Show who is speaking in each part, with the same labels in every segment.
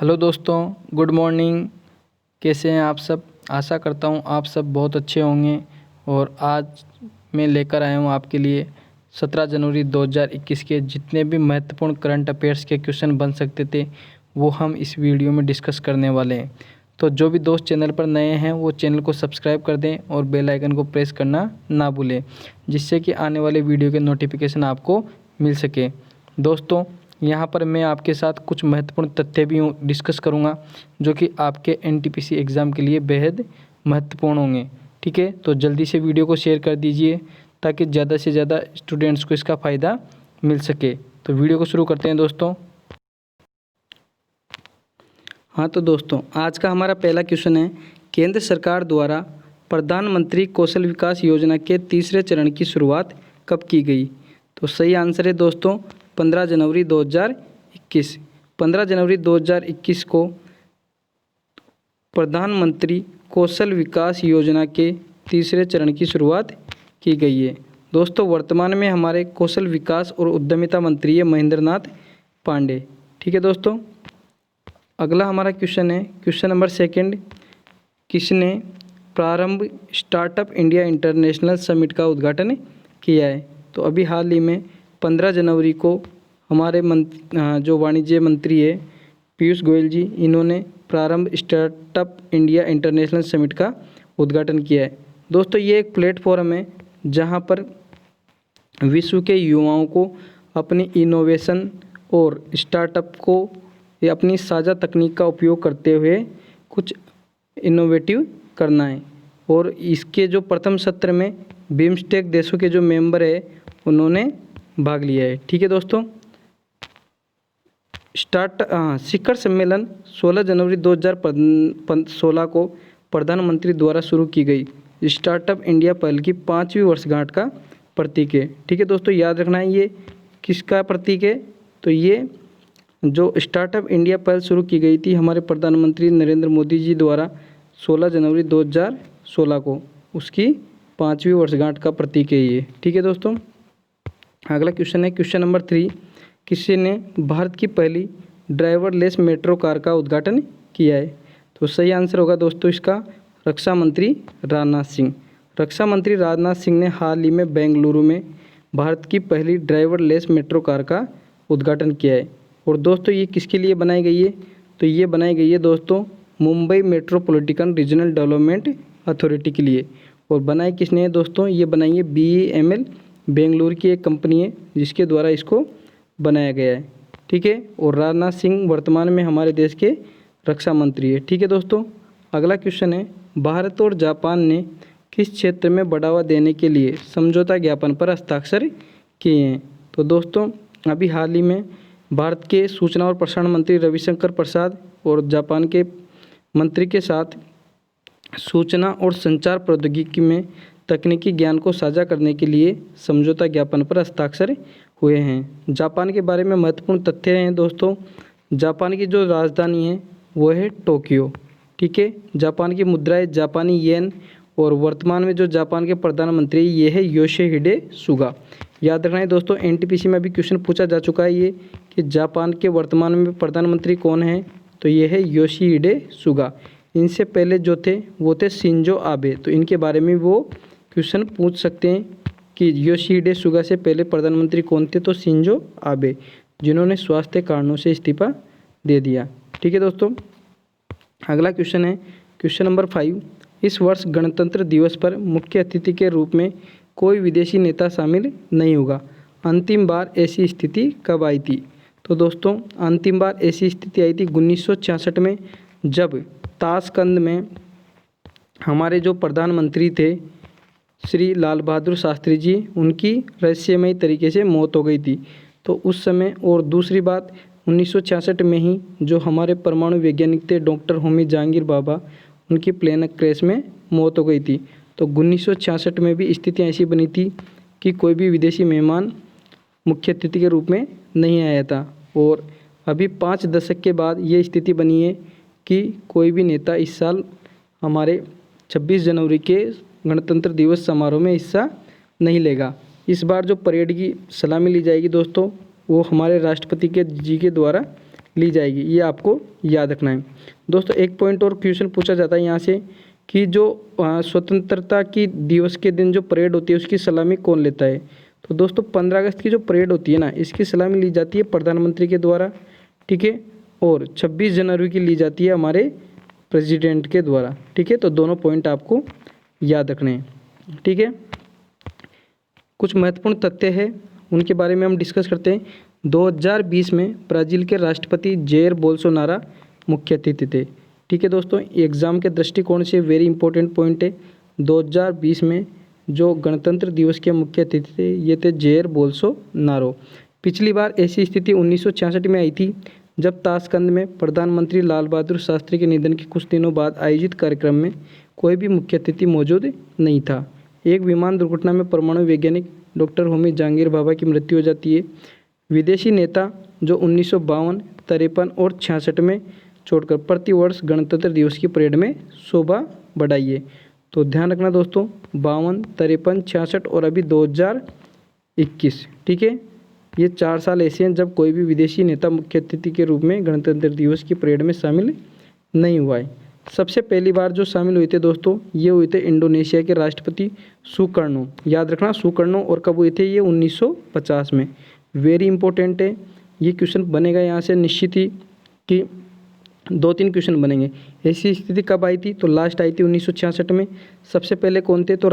Speaker 1: Hello दोस्तों, good morning. कैसे हैं आप सब? आशा करता हूं आप सब बहुत अच्छे होंगे। और आज मैं लेकर आया हूं आपके लिए 17 जनवरी 2021 के जितने भी महत्वपूर्ण करंट अफेयर्स के क्वेश्चन बन सकते थे वो हम इस वीडियो में डिस्कस करने वाले हैं। तो जो भी दोस्त चैनल पर नए हैं वो चैनल को सब्सक्राइब कर दें और बेल आइकन को प्रेस करना ना भूलें, जिससे कि आने वाले वीडियो के नोटिफिकेशन आपको मिल सके। दोस्तों, यहाँ पर मैं आपके साथ कुछ महत्वपूर्ण तथ्य भी डिस्कस करूँगा जो कि आपके एनटीपीसी एग्ज़ाम के लिए बेहद महत्वपूर्ण होंगे। ठीक है, तो जल्दी से वीडियो को शेयर कर दीजिए ताकि ज़्यादा से ज़्यादा स्टूडेंट्स को इसका फ़ायदा मिल सके। तो वीडियो को शुरू करते हैं दोस्तों। हाँ तो दोस्तों, आज का हमारा पहला क्वेश्चन है, केंद्र सरकार द्वारा प्रधानमंत्री कौशल विकास योजना के तीसरे चरण की शुरुआत कब की गई? तो सही आंसर है दोस्तों 15 जनवरी 2021। 15 जनवरी 2021 को प्रधानमंत्री कौशल विकास योजना के तीसरे चरण की शुरुआत की गई है। दोस्तों, वर्तमान में हमारे कौशल विकास और उद्यमिता मंत्री है महेंद्र नाथ पांडे। ठीक है दोस्तों, अगला हमारा क्वेश्चन है, क्वेश्चन नंबर सेकंड, किसने प्रारंभ स्टार्टअप इंडिया इंटरनेशनल समिट का उद्घाटन किया है? तो अभी हाल ही में 15 जनवरी को हमारे जो वाणिज्य मंत्री है पीयूष गोयल जी, इन्होंने प्रारंभ स्टार्टअप इंडिया इंटरनेशनल समिट का उद्घाटन किया है। दोस्तों, ये एक प्लेटफॉर्म है जहां पर विश्व के युवाओं को अपनी इनोवेशन और स्टार्टअप को या अपनी साझा तकनीक का उपयोग करते हुए कुछ इनोवेटिव करना है। और इसके जो प्रथम सत्र में बिम्स्टेक देशों के जो मेंबर है उन्होंने भाग लिया है। ठीक है दोस्तों, शिखर सम्मेलन 16 जनवरी 2016 को प्रधानमंत्री द्वारा शुरू की गई स्टार्टअप इंडिया पहल की 5वीं वर्षगांठ का प्रतीक है। ठीक है दोस्तों, याद रखना है ये किसका प्रतीक है। तो ये जो स्टार्टअप इंडिया पहल शुरू की गई थी हमारे प्रधानमंत्री नरेंद्र मोदी जी द्वारा 16 जनवरी 2016 को, उसकी 5वीं वर्षगांठ का प्रतीक है ये। ठीक है दोस्तों, अगला क्वेश्चन है, क्वेश्चन नंबर 3, किसने भारत की पहली ड्राइवरलेस मेट्रो कार का उद्घाटन किया है? तो सही आंसर होगा दोस्तों इसका रक्षा मंत्री राजनाथ सिंह। रक्षा मंत्री राजनाथ सिंह ने हाल ही में बेंगलुरु में भारत की पहली ड्राइवरलेस मेट्रो कार का उद्घाटन किया है। और दोस्तों, ये किसके लिए बनाई गई है? तो ये बनाई गई है दोस्तों Mumbai metropolitan regional development authority के लिए। और बनाई किसने है दोस्तों? ये बनाई है BEML, बेंगलुरु की एक कंपनी है जिसके द्वारा इसको बनाया गया है। ठीक है, और राजनाथ सिंह वर्तमान में हमारे देश के रक्षा मंत्री है। ठीक है दोस्तों, अगला क्वेश्चन है, भारत और जापान ने किस क्षेत्र में बढ़ावा देने के लिए समझौता ज्ञापन पर हस्ताक्षर किए हैं? तो दोस्तों, अभी हाल ही में भारत के सूचना और प्रसारण मंत्री रविशंकर प्रसाद और जापान के मंत्री के साथ सूचना और संचार प्रौद्योगिकी में तकनीकी ज्ञान को साझा करने के लिए समझौता ज्ञापन पर हस्ताक्षर हुए हैं। जापान के बारे में महत्वपूर्ण तथ्य हैं दोस्तों, जापान की जो राजधानी है वो है टोक्यो। ठीक है, जापान की मुद्रा है जापानी येन। और वर्तमान में जो जापान के प्रधानमंत्री ये है योशिहिडे सुगा। याद रखना है दोस्तों, एनटीपीसी में भी क्वेश्चन पूछा जा चुका है ये कि जापान के वर्तमान में प्रधानमंत्री कौन है? तो ये है योशिहिडे सुगा। इनसे पहले जो थे वो थे शिंजो आबे। तो इनके बारे में वो क्वेश्चन पूछ सकते हैं कि योशिहिडे सुगा से पहले प्रधानमंत्री कौन थे? तो शिंजो आबे, जिन्होंने स्वास्थ्य कारणों से इस्तीफा दे दिया। ठीक है दोस्तों, अगला क्वेश्चन है, क्वेश्चन नंबर 5, इस वर्ष गणतंत्र दिवस पर मुख्य अतिथि के रूप में कोई विदेशी नेता शामिल नहीं होगा। अंतिम बार ऐसी स्थिति कब आई थी? तो दोस्तों, अंतिम बार ऐसी स्थिति आई थी 1966 में, जब ताशकंद में हमारे जो प्रधानमंत्री थे श्री लाल बहादुर शास्त्री जी, उनकी रहस्यमयी तरीके से मौत हो गई थी। तो उस समय, और दूसरी बात 1966 में ही जो हमारे परमाणु वैज्ञानिक थे डॉक्टर होमी जहांगीर बाबा, उनकी प्लेन क्रैश में मौत हो गई थी। तो 1966 में भी स्थिति ऐसी बनी थी कि कोई भी विदेशी मेहमान मुख्य अतिथि के रूप में नहीं आया था। और अभी 5 दशक के बाद ये स्थिति बनी है कि कोई भी नेता इस साल हमारे 26 जनवरी के गणतंत्र दिवस समारोह में हिस्सा नहीं लेगा। इस बार जो परेड की सलामी ली जाएगी दोस्तों, वो हमारे राष्ट्रपति के द्वारा ली जाएगी, ये आपको याद रखना है। दोस्तों एक पॉइंट और क्वेश्चन पूछा जाता है यहाँ से कि जो स्वतंत्रता की दिवस के दिन जो परेड होती है उसकी सलामी कौन लेता है। तो दोस्तों 15 अगस्त की जो परेड होती है ना, इसकी सलामी ली जाती है प्रधानमंत्री के द्वारा, ठीक है, और 26 जनवरी की ली जाती है हमारे प्रेसिडेंट के द्वारा, ठीक है। तो दोनों पॉइंट आपको याद रखने हैं, ठीक है। कुछ महत्वपूर्ण तथ्य हैं उनके बारे में हम डिस्कस करते हैं। 2020 में ब्राज़ील के राष्ट्रपति जेयर बोल्सोनारो मुख्य अतिथि थे, ठीक है दोस्तों। एग्ज़ाम के दृष्टिकोण से वेरी इंपॉर्टेंट पॉइंट है। 2020 में जो गणतंत्र दिवस के मुख्य अतिथि थे ये थे जेयर बोल्सोनारो। पिछली बार ऐसी स्थिति 1966 में आई थी जब ताशकंद में प्रधानमंत्री लाल बहादुर शास्त्री के निधन के कुछ दिनों बाद आयोजित कार्यक्रम में कोई भी मुख्य अतिथि मौजूद नहीं था। एक विमान दुर्घटना में परमाणु वैज्ञानिक डॉक्टर होमी जहांगीर भाभा की मृत्यु हो जाती है। विदेशी नेता जो 1952, 53 और 66 में छोड़कर प्रतिवर्ष गणतंत्र दिवस की परेड में शोभा बढ़ाइए। तो ध्यान रखना दोस्तों, 52, 53, 66 और अभी 2021, ठीक है। ये 4 साल ऐसे हैं जब कोई भी विदेशी नेता मुख्य अतिथि के रूप में गणतंत्र दिवस की परेड में शामिल नहीं हुआ है। सबसे पहली बार जो शामिल हुए थे दोस्तों ये हुए थे इंडोनेशिया के राष्ट्रपति सुकर्णो, याद रखना सुकर्णो, और कब हुए थे ये 1950 में। वेरी इंपॉर्टेंट है, ये क्वेश्चन बनेगा यहाँ से निश्चित ही कि 2-3 क्वेश्चन बनेंगे। ऐसी स्थिति कब आई थी, तो लास्ट आई थी 1966 में। सबसे पहले कौन थे, तो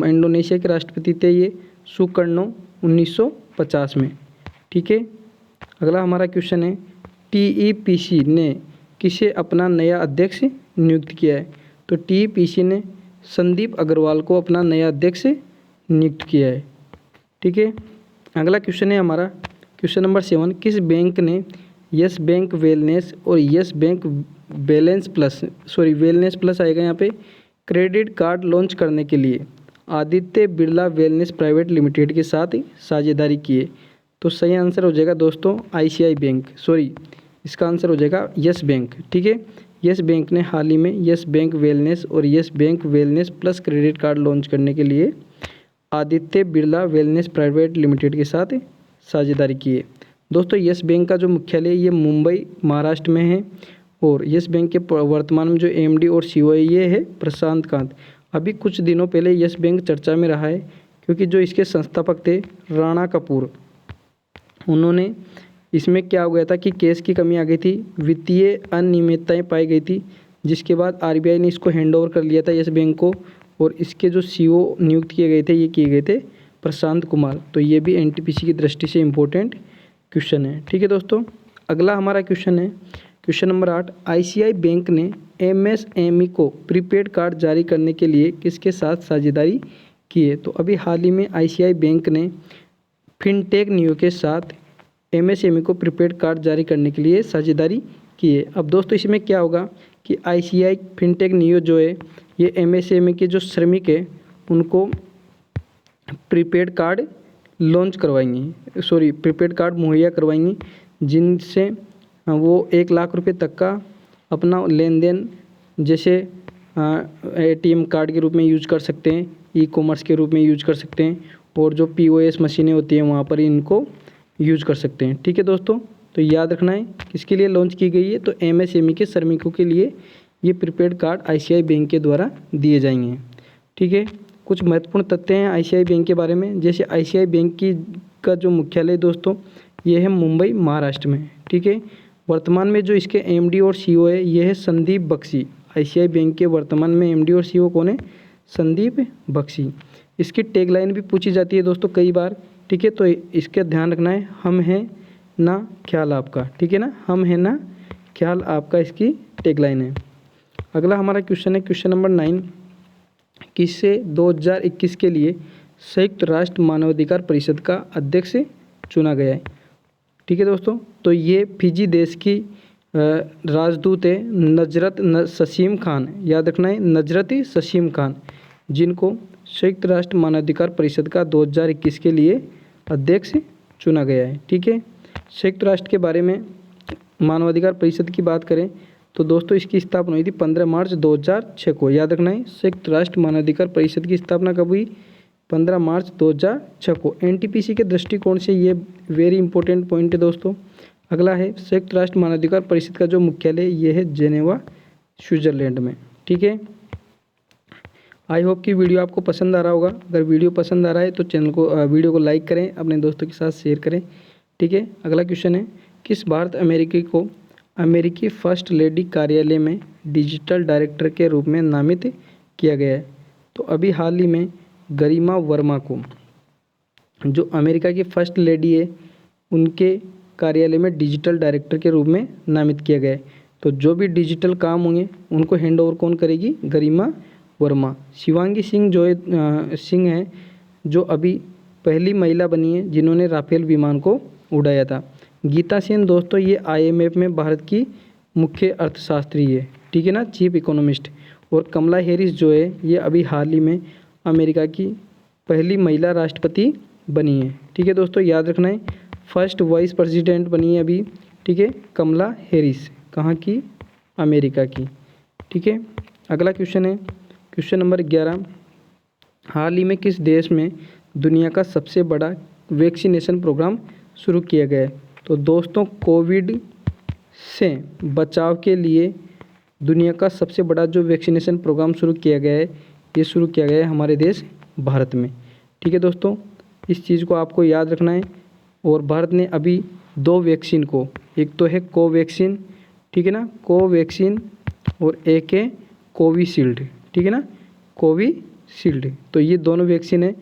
Speaker 1: इंडोनेशिया के राष्ट्रपति थे ये सुकर्णो 1950 में, ठीक है। अगला हमारा क्वेश्चन है TEPC ने किसे अपना नया अध्यक्ष नियुक्त किया है। तो TEPC ने संदीप अग्रवाल को अपना नया अध्यक्ष नियुक्त किया है, ठीक है। अगला क्वेश्चन है हमारा क्वेश्चन नंबर 7, किस बैंक ने यस बैंक वेलनेस और यस बैंक वेलनेस प्लस आएगा यहाँ पे, क्रेडिट कार्ड लॉन्च करने के लिए Aditya Birla wellness private limited के साथ साझेदारी की है। तो सही आंसर हो जाएगा दोस्तों ICI बैंक, इसका आंसर हो जाएगा यस बैंक, ठीक है। यस बैंक ने हाल ही में यस बैंक वेलनेस और yes bank wellness plus credit card launch करने के लिए Aditya Birla wellness private limited के साथ साझेदारी की है। दोस्तों यस बैंक का जो मुख्यालय ये मुंबई महाराष्ट्र में है और यस बैंक के वर्तमान में जो MD और CEO है ये है प्रशांत कांत। अभी कुछ दिनों पहले यस बैंक चर्चा में रहा है क्योंकि जो इसके संस्थापक थे राणा कपूर, उन्होंने इसमें क्या हो गया था कि कैश की कमी आ गई थी, वित्तीय अनियमितताएं पाई गई थी, जिसके बाद RBI ने इसको हैंड ओवर कर लिया था यस बैंक को, और इसके जो CEO नियुक्त किए गए थे ये किए गए थे प्रशांत कुमार। तो ये भी NTPC की दृष्टि से इम्पोर्टेंट क्वेश्चन है, ठीक है दोस्तों। अगला हमारा क्वेश्चन है क्वेश्चन नंबर 8, ICI बैंक ने MSME को प्रीपेड कार्ड जारी करने के लिए किसके साथ साझेदारी की है। तो अभी हाल ही में ICI बैंक ने फिनटेक नियो के साथ MSME को प्रीपेड कार्ड जारी करने के लिए साझेदारी की है। अब दोस्तों इसमें क्या होगा कि ICI फिनटेक नियो जो है ये MSME के जो श्रमिक है उनको प्रीपेड कार्ड लॉन्च करवाएंगी, प्रीपेड कार्ड मुहैया करवाएंगी, जिनसे वो 1 लाख रुपए तक का अपना लेन देन जैसे ATM कार्ड के रूप में यूज कर सकते हैं, ई-कॉमर्स के रूप में यूज कर सकते हैं, और जो POS मशीनें होती हैं वहाँ पर इनको यूज कर सकते हैं, ठीक है दोस्तों। तो याद रखना है किसके लिए लॉन्च की गई है, तो MSME के श्रमिकों के लिए ये प्रीपेड कार्ड ICI बैंक के द्वारा दिए जाएंगे, ठीक है। कुछ महत्वपूर्ण तथ्य हैं ICI बैंक के बारे में, जैसे ICI बैंक का जो मुख्यालय दोस्तों ये है मुंबई महाराष्ट्र में, ठीक है। वर्तमान में जो इसके MD और CEO है ये है संदीप बख्शी। ICI बैंक के वर्तमान में MD और CEO कौन है, संदीप बख्शी। इसकी टैगलाइन भी पूछी जाती है दोस्तों कई बार, ठीक है। तो इसका ध्यान रखना है, हम हैं ना ख्याल आपका, ठीक है ना, हम हैं ना ख्याल आपका, इसकी टैगलाइन है। अगला हमारा क्वेश्चन है क्वेश्चन नंबर 9, किसे 2021 के लिए संयुक्त राष्ट्र मानवाधिकार परिषद का अध्यक्ष चुना गया है, ठीक है दोस्तों। तो ये फिजी देश की राजदूत है नजरत ससीम खान, याद रखना है नजरत ससीम खान, जिनको संयुक्त राष्ट्र मानवाधिकार परिषद का 2021 के लिए अध्यक्ष चुना गया है, ठीक है। संयुक्त राष्ट्र के बारे में मानवाधिकार परिषद की बात करें तो दोस्तों इसकी स्थापना हुई थी 15 मार्च 2006 को, याद रखना है संयुक्त राष्ट्र मानवाधिकार परिषद की स्थापना कब हुई, 15 मार्च 2006 को। NTPC के दृष्टिकोण से ये वेरी इंपॉर्टेंट पॉइंट है दोस्तों। अगला है संयुक्त राष्ट्र मानवाधिकार परिषद का जो मुख्यालय ये है जेनेवा, स्विट्जरलैंड में। ठीक है, आई होप कि वीडियो आपको पसंद आ रहा होगा। अगर वीडियो पसंद आ रहा है तो चैनल को वीडियो को लाइक करें, अपने दोस्तों के साथ शेयर करें। ठीक है, अगला क्वेश्चन है किस भारत अमेरिकी को अमेरिकी फर्स्ट लेडी कार्यालय में डिजिटल डायरेक्टर के रूप में नामित किया गया है? तो अभी हाल ही में गरिमा वर्मा को, जो अमेरिका की फर्स्ट लेडी है, उनके कार्यालय में डिजिटल डायरेक्टर के रूप में नामित किया गया है। तो जो भी डिजिटल काम होंगे उनको हैंड ओवर कौन करेगी? गरिमा वर्मा। शिवांगी सिंह जो सिंह है, जो अभी पहली महिला बनी है जिन्होंने राफेल विमान को उड़ाया था। गीता सेन दोस्तों ये IMF में भारत की मुख्य अर्थशास्त्री है। ठीक है ना, चीफ इकोनॉमिस्ट। और कमला हैरिस जो है ये अभी हाल ही में अमेरिका की पहली महिला राष्ट्रपति बनी है। ठीक है दोस्तों, याद रखना है, फर्स्ट वाइस प्रेसिडेंट बनी है अभी। ठीक है, कमला हैरिस, कहाँ की? अमेरिका की। ठीक है, अगला क्वेश्चन है क्वेश्चन नंबर 11, हाल ही में किस देश में दुनिया का सबसे बड़ा वैक्सीनेशन प्रोग्राम शुरू किया गया है? तो दोस्तों कोविड से बचाव के लिए दुनिया का सबसे बड़ा जो वैक्सीनेशन प्रोग्राम शुरू किया गया है, ये शुरू किया गया है हमारे देश भारत में। ठीक है दोस्तों, इस चीज़ को आपको याद रखना है। और भारत ने अभी 2 वैक्सीन को, एक तो है कोवैक्सीन, ठीक है ना, कोवैक्सीन, और एक है कोविशील्ड। ठीक है ना, कोविशील्ड। तो ये दोनों वैक्सीन है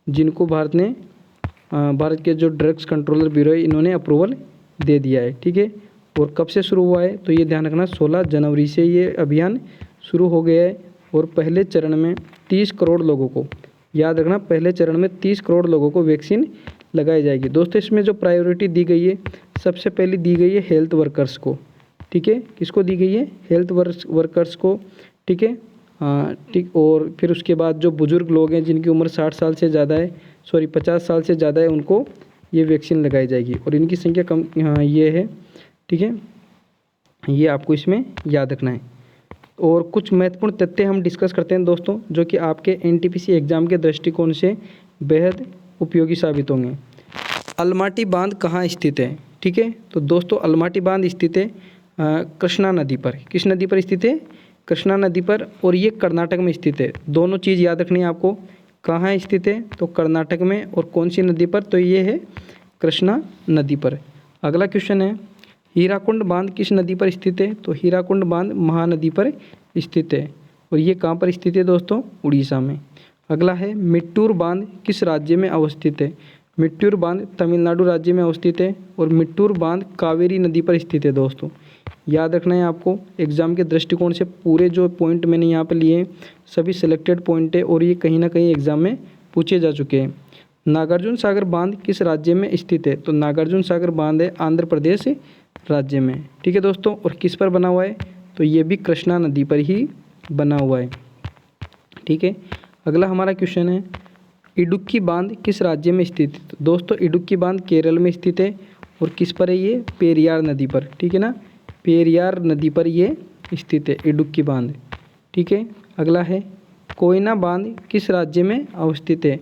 Speaker 1: जिनको भारत के जो ड्रग्स कंट्रोलर ब्यूरो है इन्होंने अप्रूवल दे दिया है। ठीक है, और कब से शुरू हुआ है? तो ये ध्यान रखना 16 जनवरी से ये अभियान शुरू हो गया है। और पहले चरण में 30 करोड़ लोगों को, याद रखना, पहले चरण में 30 करोड़ लोगों को वैक्सीन लगाई जाएगी। दोस्तों इसमें जो प्रायोरिटी दी गई है, सबसे पहले दी गई है हेल्थ वर्कर्स को। ठीक है, किसको दी गई है? हेल्थ वर्कर्स को। ठीक है, ठीक। और फिर उसके बाद जो बुज़ुर्ग लोग हैं जिनकी उम्र 60 साल से ज़्यादा है, 50 साल से ज़्यादा है, उनको ये वैक्सीन लगाई जाएगी। और इनकी संख्या कम ये है। ठीक है, ये आपको इसमें याद रखना है। और कुछ महत्वपूर्ण तथ्य हम डिस्कस करते हैं दोस्तों, जो कि आपके NTPC एग्ज़ाम के दृष्टिकोण से बेहद उपयोगी साबित होंगे। अलमाटी बांध कहाँ स्थित है? ठीक है, तो दोस्तों अलमाटी बांध स्थित है कृष्णा नदी पर। किस नदी पर स्थित है? कृष्णा नदी पर। और ये कर्नाटक में स्थित है। दोनों चीज़ याद रखनी है आपको, कहाँ स्थित है? तो कर्नाटक में। और कौन सी नदी पर? तो ये है कृष्णा नदी पर। अगला क्वेश्चन है हीराकुंड बांध किस नदी पर स्थित है? तो हीराकुंड बांध महानदी पर स्थित है। और ये कहाँ पर स्थित है दोस्तों? उड़ीसा में। अगला है मिट्टूर बांध किस राज्य में अवस्थित है? मिट्टूर बांध तमिलनाडु राज्य में अवस्थित है। और मिट्टूर बांध कावेरी नदी पर स्थित है दोस्तों। याद रखना है आपको, एग्ज़ाम के दृष्टिकोण से पूरे जो पॉइंट मैंने यहाँ पे लिए हैं सभी सिलेक्टेड पॉइंट है और ये कहीं ना कहीं एग्ज़ाम में पूछे जा चुके हैं। नागार्जुन सागर बांध किस राज्य में स्थित है? तो नागार्जुन सागर बांध है आंध्र प्रदेश राज्य में। ठीक है दोस्तों, और किस पर बना हुआ है? तो ये भी कृष्णा नदी पर ही बना हुआ है। ठीक है, अगला हमारा क्वेश्चन है इडुक्की बांध किस राज्य में स्थित है? तो दोस्तों इडुक्की बांध केरल में स्थित है। और किस पर है ये? पेरियार नदी पर। ठीक है ना, पेरियार नदी पर ये स्थित है इडुक्की बांध। ठीक है, अगला है कोयना बांध किस राज्य में अवस्थित है?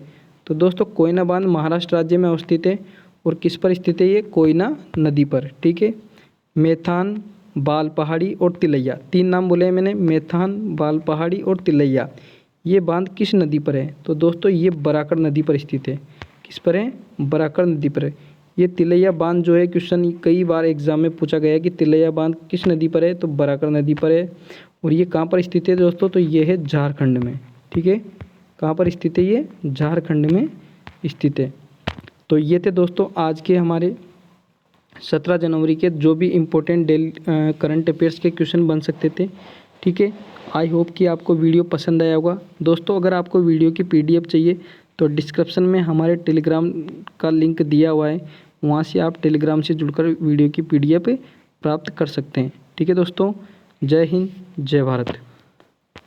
Speaker 1: तो दोस्तों कोयना बांध महाराष्ट्र राज्य में अवस्थित है। और किस पर स्थित है ये? कोयना नदी पर। ठीक है, मेथान, बाल पहाड़ी और तिलैया, 3 नाम बोले हैं मैंने, मेथान, बाल पहाड़ी और तिलैया। ये बांध किस नदी पर है? तो दोस्तों ये बराकर नदी पर स्थित है। किस पर है? बराकर नदी पर है। ये तिलैया बांध जो है, क्वेश्चन कई बार एग्जाम में पूछा गया है कि तिलैया बांध किस नदी पर है? तो बराकर नदी पर है। और ये कहाँ पर स्थित है दोस्तों? तो ये है झारखंड में। ठीक है, कहाँ पर स्थित है? ये झारखंड में स्थित है। तो ये थे दोस्तों आज के हमारे 17 जनवरी के जो भी इम्पोर्टेंट डेली करंट अफेयर्स के क्वेश्चन बन सकते थे। ठीक है, आई होप कि आपको वीडियो पसंद आया होगा। दोस्तों अगर आपको वीडियो की PDF चाहिए तो डिस्क्रिप्शन में हमारे टेलीग्राम का लिंक दिया हुआ है, वहाँ से आप टेलीग्राम से जुड़कर वीडियो की PDF प्राप्त कर सकते हैं। ठीक है दोस्तों, जय हिंद, जय भारत।